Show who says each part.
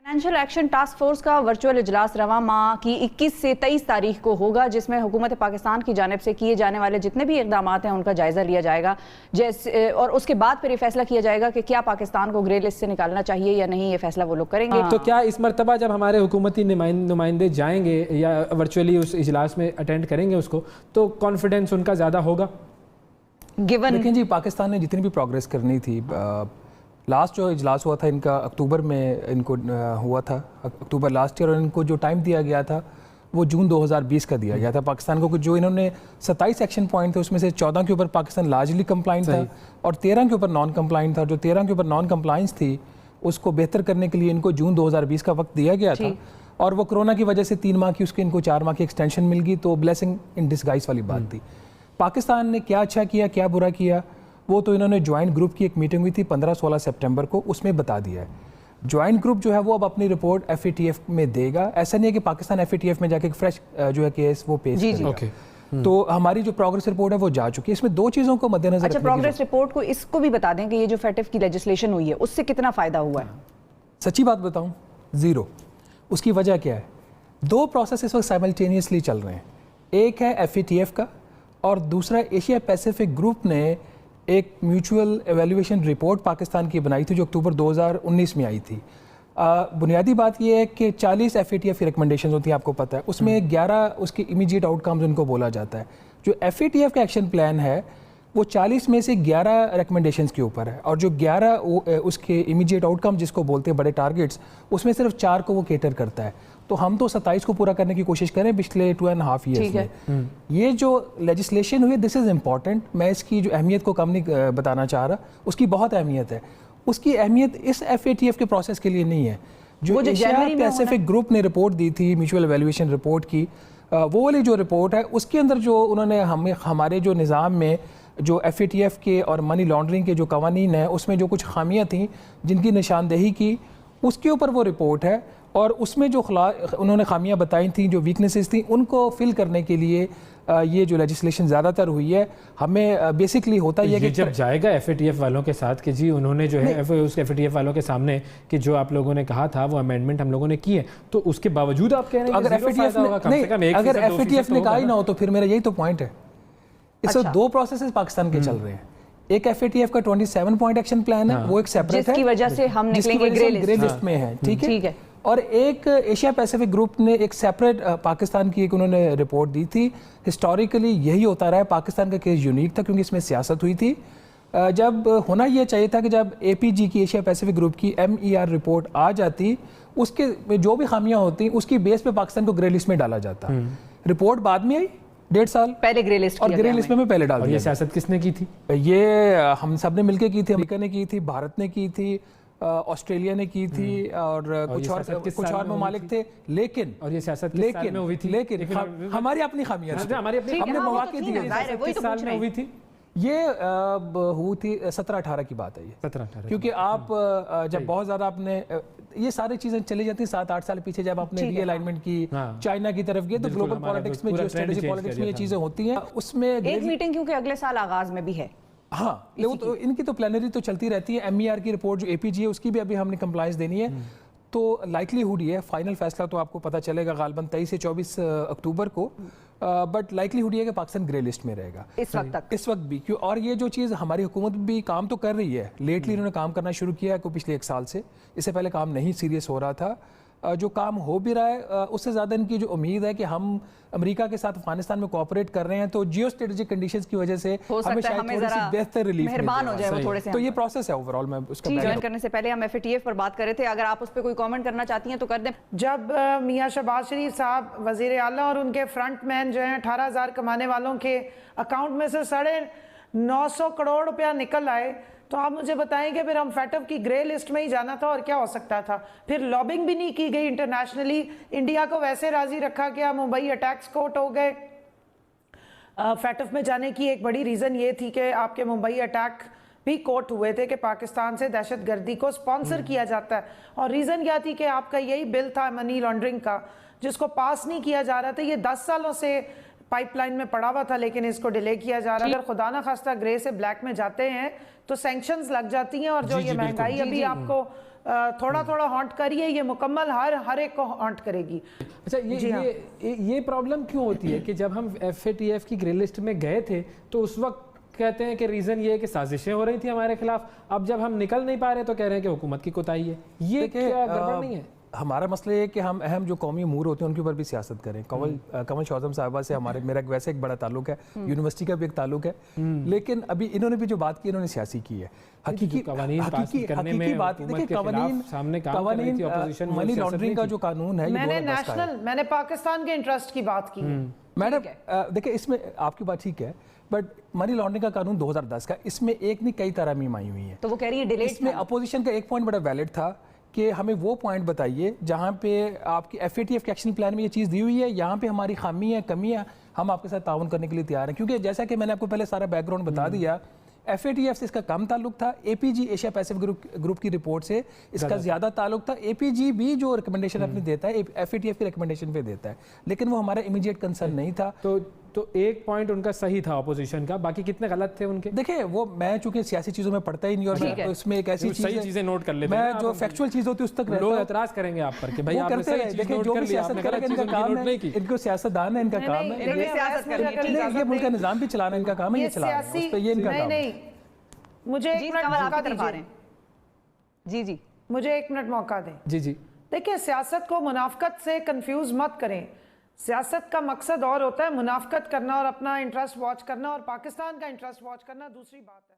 Speaker 1: Financial action task force کا virtual اجلاس رواں ماہ کی 21 سے 23 تاریخ کو ہوگا، جس میں حکومت پاکستان کی جانب سے کیے جانے والے جتنے بھی اقدامات ہیں ان کا جائزہ لیا جائے گا، اور اس کے بعد پھر یہ فیصلہ کیا جائے گا کہ کیا پاکستان کو گرے لسٹ سے نکالنا چاہیے یا نہیں، یہ فیصلہ وہ لوگ کریں گے۔
Speaker 2: تو کیا اس مرتبہ جب ہمارے حکومتی نمائندے جائیں گے یا ورچولی اس اجلاس میں اٹینڈ کریں گے اس کو، تو کانفیڈنس ان کا زیادہ ہوگا؟
Speaker 3: لیکن جی پاکستان نے جتنی بھی پروگریس کرنی تھی، لاسٹ جو اجلاس ہوا تھا ان کا اکتوبر میں ان کو ہوا تھا، اکتوبر لاسٹ ایئر، اور ان کو جو ٹائم دیا گیا تھا وہ جون 2020 کا دیا گیا تھا پاکستان کو، جو انہوں نے 27 ایکشن پوائنٹ تھے اس میں سے 14 کے اوپر پاکستان لارجلی کمپلائنٹ تھا اور 13 کے اوپر نان کمپلائنٹ تھا۔ جو 13 کے اوپر نان کمپلائنس تھی اس کو بہتر کرنے کے لیے ان کو جون 2020 کا وقت دیا گیا تھا، اور وہ کرونا کی وجہ سے 3 ماہ کی اس کے ان کو 4 ماہ کی ایکسٹینشن مل گئی، تو بلیسنگ ان ڈسگائز والی بات تھی۔ پاکستان نے کیا اچھا کیا کیا برا کیا وہ تو انہوں نے جوائنٹ گروپ کی ایک میٹنگ ہوئی تھی 15-16 سپٹمبر کو، اس میں بتا دیا ہے۔ جوائنٹ گروپ جو ہے وہ اب اپنی رپورٹ FATF میں دے گا، ایسا نہیں ہے کہ پاکستان FATF میں جا کے ایک فریش جو ہے کیس وہ پیش کرے گا۔ تو ہماری جو پروگریس رپورٹ ہے وہ جا چکی ہے، اس میں 2 چیزوں کو مد نظر
Speaker 1: اچھا، پروگریس رپورٹ کو اس کو بھی بتا دیں کہ یہ جو FATF کی لیجسلیشن ہوئی ہے اس سے کتنا فائدہ ہوا ہے؟
Speaker 3: سچی بات بتاؤں، 0۔ اس کی وجہ کیا ہے؟ 2 پروسیس اس وقت سائملٹینیسلی چل رہے ہیں، ایک ہے FATF کا اور دوسرا ایشیا پیسیفک گروپ نے ایک میوچول ایویلویشن رپورٹ پاکستان کی بنائی تھی جو اکتوبر 2019 میں آئی تھی۔ بنیادی بات یہ ہے کہ 40 FATF ریکمنڈیشنز ہوتی ہیں، آپ کو پتہ ہے، اس میں 11 اس کے امیجیٹ آؤٹ کمز ان کو بولا جاتا ہے۔ جو FATF کا ایکشن پلان ہے وہ 40 میں سے 11 ریکمنڈیشنز کے اوپر ہے، اور جو 11 اس کے امیجیٹ آؤٹ کم جس کو بولتے ہیں بڑے ٹارگیٹس، اس میں صرف 4 کو وہ کیٹر کرتا ہے۔ تو ہم تو 27 کو پورا کرنے کی کوشش کریں پچھلے 2.5 ایئرس میں۔ یہ جو لیجسلیشن ہوئی ہے دس از امپورٹنٹ، میں اس کی جو اہمیت کو کم نہیں بتانا چاہ رہا، اس کی بہت اہمیت ہے۔ اس کی اہمیت اس FATF کے پروسیس کے لیے نہیں ہے۔ جو ایشیا پیسیفک گروپ نے رپورٹ دی تھی میوچول ایویلویشن رپورٹ کی، وہ والی جو رپورٹ ہے اس کے اندر جو انہوں نے ہمارے جو نظام میں جو FATF کے اور منی لانڈرنگ کے جو قوانین ہیں اس میں جو کچھ خامیاں تھیں جن کی نشاندہی کی، اس کے اوپر وہ رپورٹ ہے، اور اس میں جو انہوں نے خامیاں بتائی تھیں، جو ویکنیسز تھیں، ان کو فل کرنے کے لیے یہ جو لیجسلیشن زیادہ تر ہوئی ہے۔ ہمیں بیسکلی ہوتا یہ کہ
Speaker 2: جب جائے گا FATF والوں کے ساتھ کہ جی انہوں نے جو ہے اس FATF والوں کے سامنے کہ جو آپ لوگوں نے کہا تھا وہ امینڈمنٹ ہم لوگوں نے کی ہے، تو اس کے باوجود آپ کہہ رہے ہیں
Speaker 3: اگر FATF نے کہا ہی نہ ہو تو پھر میرا یہی تو پوائنٹ ہے۔ اس وقت 2 پروسیسز پاکستان کے چل رہے ہیں، ایک FATF کا 27 پوائنٹ ایکشن پلان ہے، وہ ایک سیپریٹ ہے
Speaker 1: جس کی وجہ سے ہم نکلیں گے
Speaker 3: گرے لسٹ میں ہے، ٹھیک ہے، اور ایک ایشیا پیسیفک گروپ نے ایک سیپریٹ پاکستان کی ایک انہوں نے رپورٹ دی تھی۔ ہسٹوریکلی یہی ہوتا رہا ہے، پاکستان کا کیس یونیک تھا کیونکہ اس میں سیاست ہوئی تھی۔ جب ہونا یہ چاہیے تھا کہ جب APG کی ایشیا پیسیفک گروپ کی MER رپورٹ آ جاتی، اس کے جو بھی خامیاں ہوتی اس کی بیس پہ پاکستان کو گرے لسٹ میں ڈالا جاتا۔ رپورٹ بعد میں آئی 1.5 سال
Speaker 1: پہلے گرے لسٹ،
Speaker 3: اور گرے لسٹ میں پہلے ڈال دیا۔
Speaker 2: یہ سیاست کس نے کی تھی؟
Speaker 3: یہ ہم سب نے مل کے کی تھی، امریکہ نے کی تھی، بھارت نے کی تھی، آسٹریلیا نے کی تھی، اور کچھ اور ممالک تھے، لیکن
Speaker 2: اور یہ سیاست کس سال میں ہوئی تھی؟
Speaker 3: لیکن ہماری اپنی خامیاں ہم نے مواقع دیے۔
Speaker 2: کس سال میں ہوئی تھی؟
Speaker 3: یہ ہوئی تھی 17-18 کی بات ہے یہ،
Speaker 2: 17-18،
Speaker 3: کیونکہ آپ جب بہت زیادہ آپ نے یہ ساری چیزیں چلی جاتی ہیں 7-8 سال پیچھے، جب آپ نے ری الائنمنٹ کی، چائنا کی طرف گئے، تو گلوبل پالیٹکس میں جو اسٹریٹجک پالیٹکس میں یہ چیزیں ہوتی ہیں، اس میں
Speaker 1: ایک میٹنگ کیونکہ اگلے سال آغاز میں بھی ہے۔
Speaker 3: ہاں، ان کی تو پلینری تو چلتی رہتی ہے۔ MER کی رپورٹ جو APG ہے اس کی بھی ابھی ہم نے کمپلائنس دینی ہے، تو لائکلی ہوڈ یہ ہے، فائنل فیصلہ تو آپ کو پتہ چلے گا غالباً 23 سے 24 اکتوبر کو، بٹ لائکلی ہوڈ یہ ہے کہ پاکستان گرے لسٹ میں رہے گا اس وقت بھی۔ اور یہ جو چیز ہماری حکومت بھی کام تو کر رہی ہے، لیٹلی انہوں نے کام کرنا شروع کیا ہے پچھلے 1 سال سے، اس سے پہلے کام نہیں سیریس ہو رہا تھا۔ جو کام ہو بھی رہا ہے اس سے زیادہ ان کی جو امید ہے کہ ہم امریکہ کے ساتھ افغانستان میں کوآپریٹ کر رہے ہیں، تو جیو اسٹریٹجک کنڈیشنز کی وجہ سے ہمیں شاید تھوڑی سی بہتر ریلیف
Speaker 1: مہربان ہو جائے وہ تھوڑے سے۔
Speaker 3: تو یہ پروسیس ہے اوورآل۔ میں اس کا
Speaker 1: جوائن کرنے سے پہلے ہم FATF پر بات کر رہے تھے، اگر آپ اس پہ کوئی کامنٹ کرنا چاہتی ہیں تو کر دیں۔
Speaker 4: جب میاں شہباز شریف صاحب وزیر اعلیٰ اور ان کے فرنٹ مین جو ہیں 18,000 کمانے والوں کے اکاؤنٹ میں سے 950 کروڑ روپیہ نکل آئے، تو آپ مجھے بتائیں کہ پھر ہم FATF کی گرے لسٹ میں ہی جانا تھا اور کیا ہو سکتا تھا؟ پھر لابنگ بھی نہیں کی گئی انٹرنیشنلی، انڈیا کو ویسے راضی رکھا گیا، ممبئی اٹیکس کوٹ ہو گئے۔ FATF میں جانے کی ایک بڑی ریزن یہ تھی کہ آپ کے ممبئی اٹیک بھی کوٹ ہوئے تھے کہ پاکستان سے دہشت گردی کو سپانسر کیا جاتا ہے، اور ریزن کیا تھی کہ آپ کا یہی بل تھا منی لانڈرنگ کا جس کو پاس نہیں کیا جا رہا تھا۔ یہ 10 سالوں سے پائپ لائن میں پڑا ہوا تھا لیکن اس کو ڈیلے کیا جا رہا ہے۔ اگر خدا نہ خواستہ گرے سے بلیک میں جاتے ہیں تو سینکشنز لگ جاتی ہیں، اور جو یہ مہنگائی ابھی آپ کو تھوڑا تھوڑا ہانٹ کریے, یہ مکمل ہر ایک کو ہانٹ کرے گی.
Speaker 2: اچھا یہ پرابلم کیوں ہوتی ہے کہ جب ہم FATF کی گرے لسٹ میں گئے تھے تو اس وقت کہتے ہیں کہ ریزن یہ ہے کہ سازشیں ہو رہی تھیں ہمارے خلاف, اب جب ہم نکل نہیں پا رہے تو کہہ رہے ہیں کہ حکومت کی کوتاہی ہے. یہ کیا گڑبڑ نہیں ہے؟
Speaker 3: ہمارا مسئلہ یہ ہے کہ ہم اہم جو قومی امور ہوتے ہیں ان کے اوپر بھی سیاست کریں. کمل شوزم صاحبہ سے میرا ویسے ایک بڑا تعلق ہے, یونیورسٹی کا بھی ایک تعلق ہے, لیکن ابھی انہوں نے بھی جو بات کی انہوں نے سیاسی کی ہے. حقیقی بات دیکھیں, قوانین منی لانڈرنگ کا جو قانون ہے,
Speaker 4: میں نے پاکستان کے انٹرسٹ کی بات کی ہے.
Speaker 3: میڈم دیکھیں اس میں آپ کی بات ٹھیک ہے, بٹ منی لانڈرنگ کا قانون 2010 کا, اس میں ایک نہیں کئی ترامیم آئی ہوئی ہیں.
Speaker 1: تو وہ کہہ رہی ہے ڈیلیٹ.
Speaker 3: اس میں اپوزیشن کا ایک پوائنٹ بڑا ویلڈ تھا کہ ہمیں وہ پوائنٹ بتائیے جہاں پہ آپ کی FATF کے ایکشن پلان میں یہ چیز دی ہوئی ہے, یہاں پہ ہماری خامی ہے, کمی ہے, ہم آپ کے ساتھ تعاون کرنے کے لیے تیار ہیں. کیونکہ جیسا کہ میں نے آپ کو پہلے سارا بیک گراؤنڈ بتا دیا, FATF سے اس کا کم تعلق تھا, APG ایشیا پیسیفک گروپ کی رپورٹ سے اس کا زیادہ تعلق تھا. APG بھی جو ریکمنڈیشن اپنی دیتا ہے FATF کی ریکمنڈیشن پہ دیتا ہے, لیکن وہ ہمارا امیڈیٹ کنسرن نہیں تھا.
Speaker 2: تو ایک پوائنٹ ان کا صحیح تھا اپوزیشن کا, باقی کتنے غلط تھے ان کے؟
Speaker 3: دیکھیں وہ میں چونکہ سیاسی چیزوں میں پڑھتا ہی نہیں, اور میں اس میں ایک ایسی
Speaker 2: صحیح چیزیں نوٹ کر لیتے ہیں,
Speaker 3: میں جو فیکچوئل چیز ہوتی ہے اس تک رہتا ہوں.
Speaker 2: لوگ اعتراض کریں گے آپ پر کہ بھائی آپ نے صحیح چیز نوٹ کر لیا, آپ نے غلط چیزوں کی نوٹ نہیں کی.
Speaker 3: ان کو سیاستدان ہے, ان کا کام ہے یہ ملک کا نظام بھی چلانا, ان کا کام ہے یہ چلانا, اس پہ یہ ان کا کام ہے.
Speaker 4: مجھے ایک منٹ موقع دیجیے.
Speaker 1: جی
Speaker 4: مجھے ایک منٹ موقع دیں.
Speaker 2: جی
Speaker 4: دیکھیں, سیاست کو منافقت سے کنفیوز مت کریں. سیاست کا مقصد اور ہوتا ہے منافقت کرنا اور اپنا انٹرسٹ واچ کرنا, اور پاکستان کا انٹرسٹ واچ کرنا دوسری بات ہے.